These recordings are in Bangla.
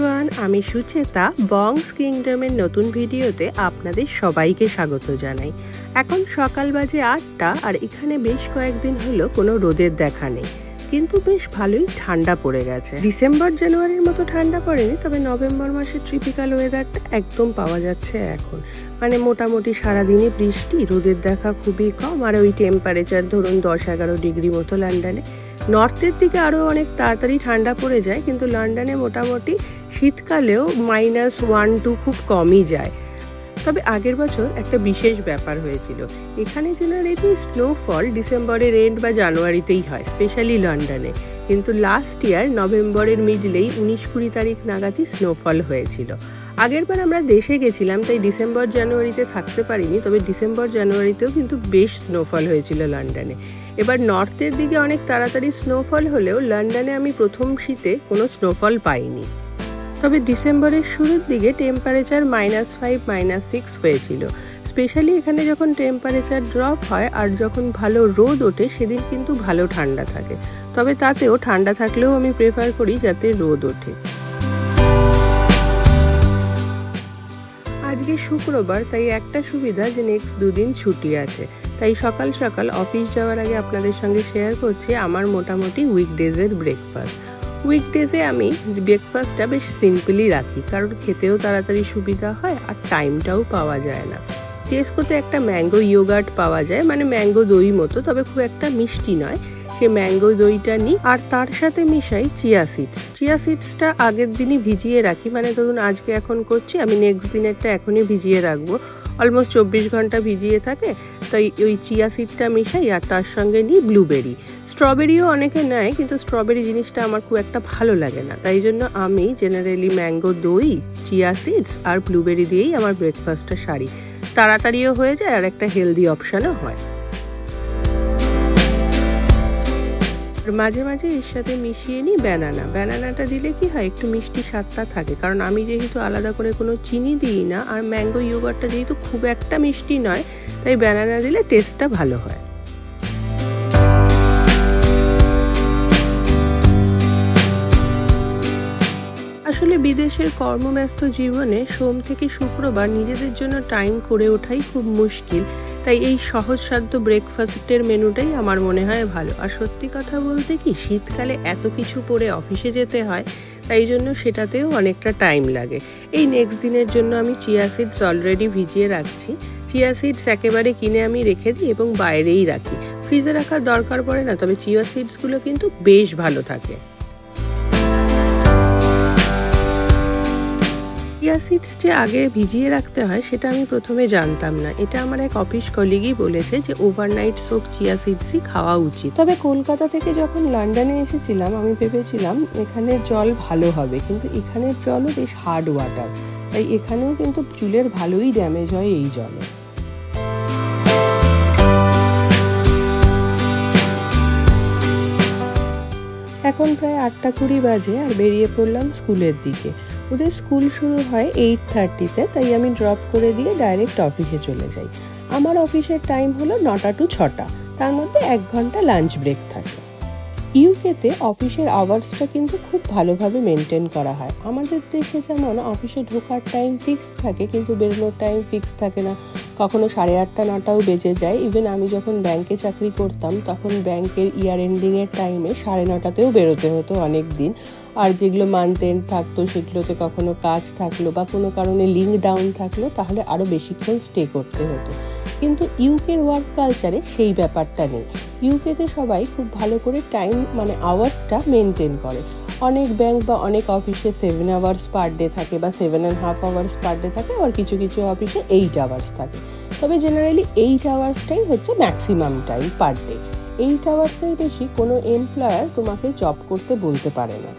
এভরিওয়ান, আমি সুচেতা বংস কিংডমের নতুন ভিডিওতে আপনাদের সবাইকে স্বাগত জানাই। এখন সকাল বাজে 8টা আর এখানে বেশ কয়েকদিন হলো কোনো রোদের দেখা নেই, কিন্তু বেশ ভালোই ঠান্ডা পড়ে গেছে। ডিসেম্বর জানুয়ারির মতো ঠান্ডা পড়েনি, তবে নভেম্বর মাসের ট্রিপিক্যাল ওয়েদারটা একদম পাওয়া যাচ্ছে এখন। মানে মোটামুটি সারাদিনই বৃষ্টি, রোদের দেখা খুবই কম, আর ওই টেম্পারেচার ধরুন 10-11 ডিগ্রি মতো লন্ডনে। নর্থের দিকে আরও অনেক তাড়াতাড়ি ঠান্ডা পড়ে যায়, কিন্তু লন্ডনে মোটামুটি শীতকালেও -1-2 খুব কমই যায়। তবে আগের বছর একটা বিশেষ ব্যাপার হয়েছিল, এখানে জেনারেলি স্নোফল ডিসেম্বরের এন্ড বা জানুয়ারিতেই হয়, স্পেশালি লন্ডনে। কিন্তু লাস্ট ইয়ার নভেম্বরের মিডলেই 19-20 তারিখ নাগাদই স্নোফল হয়েছিল। আগেরবার আমরা দেশে গেছিলাম, তাই ডিসেম্বর জানুয়ারিতে থাকতে পারিনি, তবে ডিসেম্বর জানুয়ারিতেও কিন্তু বেশ স্নোফল হয়েছিল লন্ডনে। এবার নর্থের দিকে অনেক তাড়াতাড়ি স্নোফল হলেও লন্ডনে আমি প্রথম শীতে কোনো স্নোফল পাইনি। তবে ডিসেম্বরের শুরুর দিকে টেম্পারেচার -5, -6 হয়েছিল। স্পেশালি এখানে যখন টেম্পারেচার ড্রপ হয় আর যখন ভালো রোদ ওঠে, সেদিন কিন্তু ভালো ঠান্ডা থাকে। তবে তাতেও ঠান্ডা থাকলেও আমি প্রেফার করি যাতে রোদ ওঠে। আজকে শুক্রবার, তাই একটা সুবিধা যে নেক্সট 2 দিন ছুটি আছে। তাই সকাল সকাল অফিস যাওয়ার আগে আপনাদের সঙ্গে শেয়ার করছি আমার মোটামুটি উইকডেজের ব্রেকফাস্ট। উইকডেজে আমি ব্রেকফাস্টটা বেশ সিম্পলই রাখি, কারণ খেতেও তাড়াতাড়ি সুবিধা হয় আর টাইমটাও পাওয়া যায় না। টেস্কোতে একটা ম্যাঙ্গো ইয়োগার্ট পাওয়া যায়, মানে ম্যাঙ্গো দই মতো, তবে খুব একটা মিষ্টি নয়। সে ম্যাঙ্গো দইটা নিই আর তার সাথে মিশাই চিয়া সিডস। চিয়া সিডসটা আগের দিনই ভিজিয়ে রাখি, মানে ধরুন আজকে এখন করছি, আমি নেক্সট দিনেরটা এখনই ভিজিয়ে রাখবো। অলমোস্ট 24 ঘন্টা ভিজিয়ে থাকে, তাই ওই চিয়া সিডটা মিশাই আর তার সঙ্গে নিই ব্লুবেরি। স্ট্রবেরিও অনেকে নেয়, কিন্তু স্ট্রবেরি জিনিসটা আমার খুব একটা ভালো লাগে না, তাই জন্য আমি জেনারেলি ম্যাঙ্গো দই, চিয়া সিডস আর ব্লুবেরি দিয়েই আমার ব্রেকফাস্টটা সারি। তাড়াতাড়িও হয়ে যায় আর একটা হেলদি অপশানও হয়। মাঝে মাঝে এর সাথে মিশিয়ে নিই ব্যানানাটা দিলে কি হয়, একটু মিষ্টি স্বাদটা থাকে, কারণ আমি যেহেতু আলাদা করে কোনো চিনি দিই না, আর ম্যাঙ্গো ইয়োগার্টটা যেহেতু খুব একটা মিষ্টি নয়, তাই ব্যানানা দিলে টেস্টটা ভালো হয়। আসলে বিদেশের কর্মব্যস্ত জীবনে সোম থেকে শুক্রবার নিজেদের জন্য টাইম করে ওঠাই খুব মুশকিল, তাই এই সহজসাধ্য ব্রেকফাস্টের মেনুটাই আমার মনে হয় ভালো। আর সত্যি কথা বলতে কি, শীতকালে এত কিছু পরে অফিসে যেতে হয়, তাই জন্য সেটাতেও অনেকটা টাইম লাগে। এই নেক্সট দিনের জন্য আমি চিয়া সিডস অলরেডি ভিজিয়ে রাখছি। চিয়া সিডস একেবারে কিনে আমি রেখে দিই এবং বাইরেই রাখি, ফ্রিজে রাখার দরকার পড়ে না, তবে চিয়া সিডসগুলো কিন্তু বেশ ভালো থাকে। চিয়া সিডস যে আগে ভিজিয়ে রাখতে হয় সেটা আমি প্রথমে জানতাম না। এটা আমার এক অফিস কলিগই বলেছে যে ওভারনাইট সোক চিয়া সিডসই খাওয়া উচিত। তবে কলকাতা থেকে যখন লন্ডনে এসেছিলাম, আমি ভেবেছিলাম এখানের জল ভালো হবে, কিন্তু এখানের জলও বেশ হার্ড ওয়াটার, তাই এখানেও কিন্তু চুলের ভালোই ড্যামেজ হয় এই জলে। এখন প্রায় 8:20 বাজে আর বেরিয়ে পড়লাম স্কুলের দিকে। ওদের স্কুল শুরু হয় 8:30-তে, তাই আমি ড্রপ করে দিয়ে ডাইরেক্ট অফিসে চলে যাই। আমার অফিসের টাইম হলো 9টা to 6টা, তার মধ্যে 1 ঘন্টা লাঞ্চ ব্রেক থাকে। ইউকেতে অফিসের আওয়ার্সটা কিন্তু খুব ভালোভাবে মেনটেন করা হয়। আমাদের দেশে যেমন অফিসে ঢোকার টাইম ফিক্স থাকে, কিন্তু বেরোনোর টাইম ফিক্স থাকে না, কখনো 8:30-9টাও বেজে যায়। ইভেন আমি যখন ব্যাংকে চাকরি করতাম, তখন ব্যাংকের ইয়ার এন্ডিংয়ের টাইমে 9:30-তেও বেরোতে হতো অনেক দিন। আর যেগুলো মান্থ এন্ড থাকতো, সেগুলোতে কখনো কাজ থাকলো বা কোনো কারণে লিঙ্ক ডাউন থাকলো, তাহলে আরও বেশিক্ষণ স্টে করতে হতো। কিন্তু ইউকের ওয়ার্ক কালচারে সেই ব্যাপারটা নেই। ইউকেতে সবাই খুব ভালো করে টাইম, মানে আওয়ার্সটা মেনটেন করে। অনেক ব্যাংক বা অনেক অফিসে 7 আওয়ার্স পার ডে থাকে বা 7.5 আওয়ার্স পার ডে থাকে, আর কিছু কিছু অফিসে 8 আওয়ার্স থাকে। তবে জেনারেলি 8 আওয়ার্সটাই হচ্ছে ম্যাক্সিমাম টাইম পার ডে। 8 আওয়ার্সের বেশি কোনো এমপ্লয়ার তোমাকে জব করতে বলতে পারে না।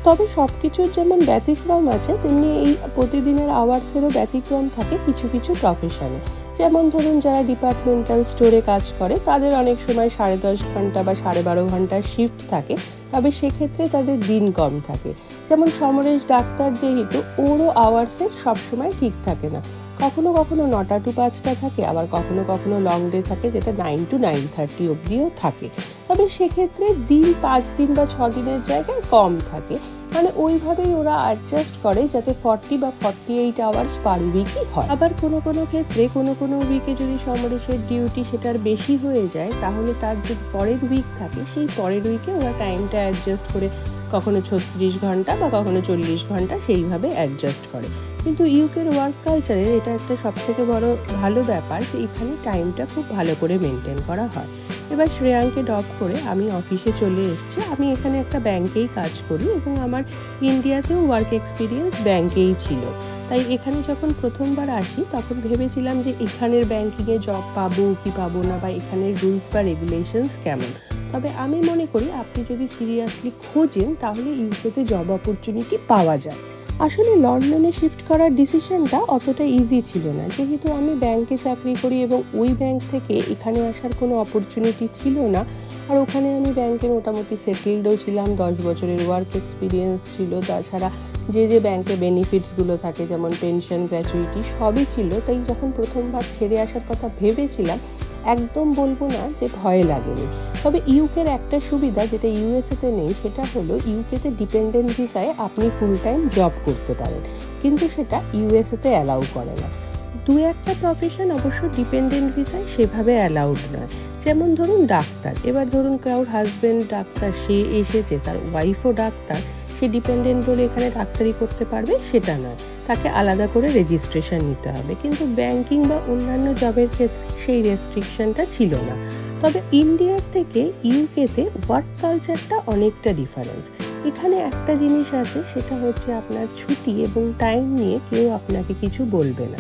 তবে সব কিছুর যেমন ব্যতিক্রম আছে, তেমনি এই প্রতিদিনের আওয়ার্সেরও ব্যতিক্রম থাকে কিছু কিছু প্রফেশনে। যেমন ধরুন যারা ডিপার্টমেন্টাল স্টোরে কাজ করে, তাদের অনেক সময় 10.5 ঘন্টা বা 12.5 ঘন্টার শিফট থাকে, তবে সেক্ষেত্রে তাদের দিন কম থাকে। যেমন সমরেশ ডাক্তার, যেহেতু ওরও আওয়ার্সের সবসময় ঠিক থাকে না, কখনো কখনো 9টা to 5টা থাকে, আবার কখনো কখনো লং ডে থাকে যেটা 9 to 9:30 অবধিও থাকে। তবে সেক্ষেত্রে দিন 5 দিন বা 6 দিনের জায়গায় কম থাকে। মানে ওইভাবেই ওরা অ্যাডজাস্ট করে যাতে 40 বা 48 আওয়ার্স পার উইকই হয়। আবার কোনো ক্ষেত্রে কোনো উইকে যদি সমরেশের ডিউটি সেটার বেশি হয়ে যায়, তাহলে তার যে পরের উইক থাকে সেই পরের উইকে ওরা টাইমটা অ্যাডজাস্ট করে কখনো 36 ঘন্টা বা কখনো 40 ঘন্টা সেইভাবে অ্যাডজাস্ট করে। কিন্তু ইউকের ওয়ার্ক কালচারের এটা একটা সবথেকে বড় ভালো ব্যাপার যে এখানে টাইমটা খুব ভালো করে মেনটেন করা হয়। এবার শ্রেয়াঙ্কে ড্রপ করে আমি অফিসে চলে এসেছি। আমি এখানে একটা ব্যাংকেই কাজ করি এবং আমার ইন্ডিয়াতেও ওয়ার্ক এক্সপিরিয়েন্স ব্যাংকেই ছিল। তাই এখানে যখন প্রথমবার আসি তখন ভেবেছিলাম যে এখানের ব্যাংকিংয়ে জব পাবো কি পাবো না, বা এখানের রুলস বা রেগুলেশনস কেমন। তবে আমি মনে করি আপনি যদি সিরিয়াসলি খোঁজেন তাহলে ইউকেতে জব অপরচুনিটি পাওয়া যায়। আসলে লন্ডনে শিফট করার ডিসিশনটা অতটা ইজি ছিল না, যেহেতু আমি ব্যাংকে চাকরি করি এবং ওই ব্যাংক থেকে এখানে আসার কোনো অপরচুনিটি ছিল না। আর ওখানে আমি ব্যাংকে মোটামুটি সেটেলডও ছিলাম, 10 বছরের ওয়ার্ক এক্সপিরিয়েন্স ছিল। তাছাড়া যে ব্যাংকে বেনিফিটসগুলো থাকে যেমন পেনশন, গ্র্যাচুইটি সবই ছিল। তাই যখন প্রথমবার ছেড়ে আসার কথা ভেবেছিলাম, একদম বলবো না যে ভয় লাগেনি। তবে ইউকের একটা সুবিধা যেটা ইউএসএতে নেই, সেটা হলো ইউকেতে ডিপেন্ডেন্ট ভিসায় আপনি ফুল টাইম জব করতে পারেন, কিন্তু সেটা ইউএসএতে অ্যালাউ করে না। দু একটা প্রফেশন অবশ্য ডিপেন্ডেন্ট ভিসায় সেভাবে অ্যালাউড নয়। যেমন ধরুন ডাক্তার, এবার ধরুন কারোর হাজব্যান্ড ডাক্তার, সে এসেছে, তার ওয়াইফও ডাক্তার, সে ডিপেন্ডেন্ট বলে এখানে ডাক্তারি করতে পারবে সেটা নয়, তাকে আলাদা করে রেজিস্ট্রেশন নিতে হবে। কিন্তু ব্যাংকিং বা অন্যান্য জবের ক্ষেত্রে সেই রেস্ট্রিকশনটা ছিল না। তবে ইন্ডিয়ার থেকে ইউকেতে ওয়ার্ক কালচারটা অনেকটা ডিফারেন্স। এখানে একটা জিনিস আছে, সেটা হচ্ছে আপনার ছুটি এবং টাইম নিয়ে কেউ আপনাকে কিছু বলবে না।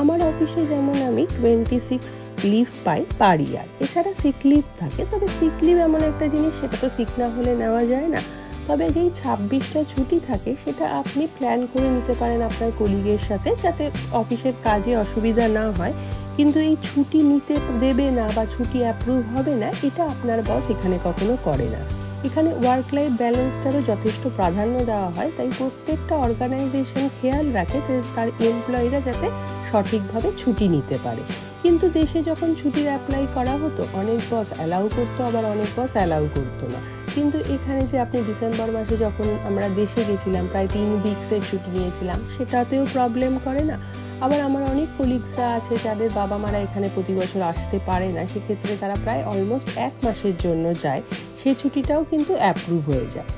আমার অফিসে যেমন আমি 26 লিভ পাই পার ইয়ার, এছাড়া সিক লিভ থাকে। তবে সিক লিভ এমন একটা জিনিস, সেটা তো সিক না হলে নেওয়া যায় না। তবে যেই 26টা ছুটি থাকে সেটা আপনি প্ল্যান করে নিতে পারেন আপনার কলিগের সাথে, যাতে অফিসের কাজে অসুবিধা না হয়। কিন্তু এই ছুটি নিতে দেবে না বা ছুটি অ্যাপ্রুভ হবে না, এটা আপনার বস এখানে কখনো করে না। এখানে ওয়ার্ক লাইফ ব্যালেন্সটারও যথেষ্ট প্রাধান্য দেওয়া হয়। তাই প্রত্যেকটা অর্গানাইজেশন খেয়াল রাখে যে তার এমপ্লয়িরা যাতে সঠিকভাবে ছুটি নিতে পারে। কিন্তু দেশে যখন ছুটির অ্যাপ্লাই করা হতো, অনেক বস অ্যালাউ করতো, আবার অনেক বস অ্যালাউ করতো না। কিন্তু এখানে যে আপনি ডিসেম্বর মাসে যখন আমরা দেশে গেছিলাম, প্রায় 3 উইকসের ছুটি নিয়েছিলাম, সেটাতেও প্রবলেম করে না। আবার আমার অনেক কলিগসরা আছে যাদের বাবা মারা এখানে প্রতি বছর আসতে পারে না, সেক্ষেত্রে তারা প্রায় অলমোস্ট 1 মাসের জন্য যায়, সেই ছুটিটাও কিন্তু অ্যাপ্রুভ হয়ে যায়।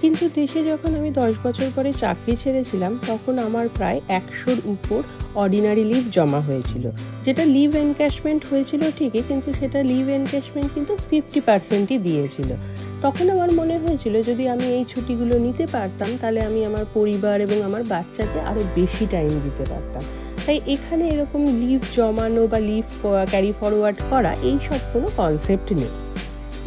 কিন্তু দেশে যখন আমি 10 বছর পরে চাকরি ছেড়েছিলাম, তখন আমার প্রায় 100-র উপর অর্ডিনারি লিভ জমা হয়েছিল, যেটা লিভ এনক্যাশমেন্ট হয়েছিল ঠিকই, কিন্তু সেটা লিভ এনক্যাশমেন্ট কিন্তু 50%ই দিয়েছিল। তখন আমার মনে হয়েছিল যদি আমি এই ছুটিগুলো নিতে পারতাম, তাহলে আমি আমার পরিবার এবং আমার বাচ্চাকে আরও বেশি টাইম দিতে পারতাম। তাই এখানে এরকম লিভ জমানো বা লিভ ক্যারি ফরওয়ার্ড করা এই সব কোনো কনসেপ্ট নেই।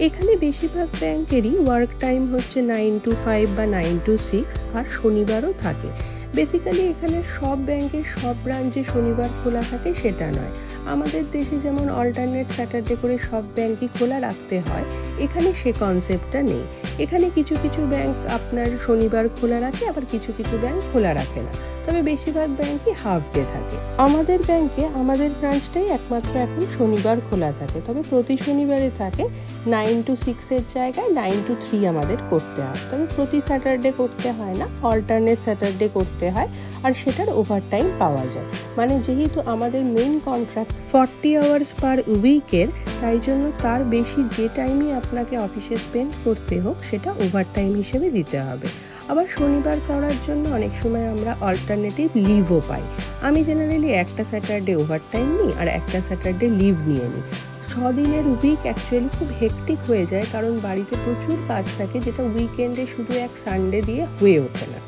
এখানে বেশিরভাগ ব্যাংকেরই ওয়ার্ক টাইম হচ্ছে 9 to 5 বা 9 to 6, আর শনিবারও থাকে। বেসিক্যালি এখানে সব ব্যাংকের সব ব্রাঞ্চে শনিবার খোলা থাকে সেটা নয়। আমাদের দেশে যেমন অল্টারনেট স্যাটারডে করে সব ব্যাংকই খোলা রাখতে হয়, এখানে সে কনসেপ্টটা নেই। এখানে কিছু ব্যাংক আপনার শনিবার খোলা রাখে, আবার কিছু ব্যাংক খোলা রাখে না। তবে বেশিরভাগ ব্যাংকই হাফ ডে থাকে। আমাদের ব্যাংকে আমাদের ব্রাঞ্চটাই একমাত্র এখন শনিবার খোলা থাকে। তবে প্রতি শনিবারে থাকে 9 to 6 জায়গায় 9 to 3 আমাদের করতে হয়। তবে প্রতি স্যাটারডে করতে হয় না, অল্টারনেট স্যাটারডে করতে হয়, আর সেটার ওভারটাইম পাওয়া যায়। মানে যেহেতু আমাদের মেইন কন্ট্রাক্ট 40 আওয়ার্স পার উইকের, তাই জন্য তার বেশি যে টাইমই আপনাকে অফিসে স্পেন্ড করতে হোক, সেটা ওভারটাইম হিসেবে দিতে হবে। আবার শনিবার করার জন্য অনেক সময় আমরা অল্টারনেটিভ লিভও পাই। আমি জেনারেলি একটা স্যাটারডে ওভারটাইম নিই আর একটা স্যাটারডে লিভ নিয়ে নিই। 6 দিনের উইক অ্যাকচুয়ালি খুব হেক্টিক হয়ে যায়, কারণ বাড়িতে প্রচুর কাজ থাকে, যেটা উইকেন্ডে শুধু এক সানডে দিয়ে হয়ে ওঠে না।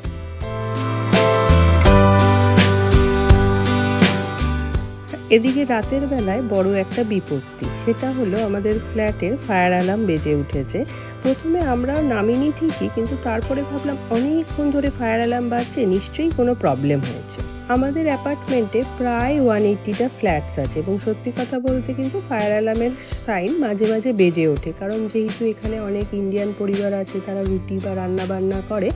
এদিকে রাতের বেলায় বড় একটা বিপত্তি, সেটা হলো আমাদের ফ্ল্যাটের ফায়ার অ্যালার্ম বেজে উঠেছে। প্রথমে আমরা নামিনি ঠিকই, কিন্তু তারপরে ভাবলাম অনেকক্ষণ ধরে ফায়ার অ্যালার্ম বাজছে, নিশ্চয়ই কোনো প্রবলেম হয়েছে। আমাদের অ্যাপার্টমেন্টে প্রায় 180টা ফ্ল্যাটস আছে, এবং সত্যি কথা বলতে কিন্তু ফায়ার অ্যালার্মের সাইন মাঝে মাঝে বেজে ওঠে, কারণ যেহেতু এখানে অনেক ইন্ডিয়ান পরিবার আছে, তারা রুটি বা রান্না বান্না করে,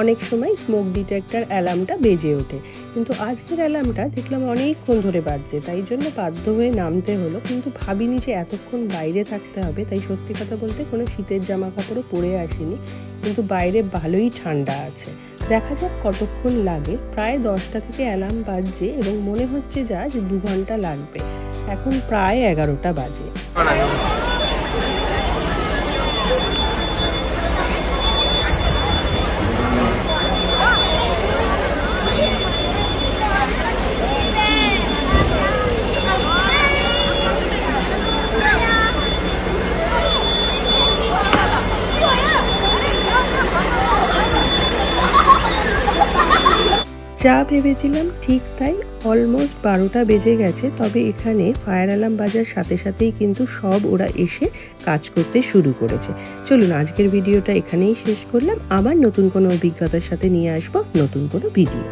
অনেক সময় স্মোক ডিটেক্টর অ্যালার্মটা বেজে ওঠে। কিন্তু আজকের অ্যালার্মটা দেখলাম অনেকক্ষণ ধরে বাজছে, তাই জন্য বাধ্য হয়ে নামতে হলো। কিন্তু ভাবিনি যে এতক্ষণ বাইরে থাকতে হবে, তাই সত্যি কথা বলতে কোনো শীতের জামা কাপড়ও পরে আসিনি। কিন্তু বাইরে ভালোই ঠান্ডা আছে। দেখা যাক কতক্ষণ লাগে। প্রায় 10টা থেকে অ্যালার্ম বাজছে এবং মনে হচ্ছে যা যে 2 ঘন্টা লাগবে। এখন প্রায় 11টা বাজে। যা ভেবেছিলাম ঠিক তাই, অলমোস্ট 12টা বেজে গেছে। তবে এখানে ফায়ার অ্যালার্ম বাজার সাথে সাথেই কিন্তু সব ওরা এসে কাজ করতে শুরু করেছে। চলুন আজকের ভিডিওটা এখানেই শেষ করলাম। আবার নতুন কোনো অভিজ্ঞতার সাথে নিয়ে আসবো নতুন কোনো ভিডিও।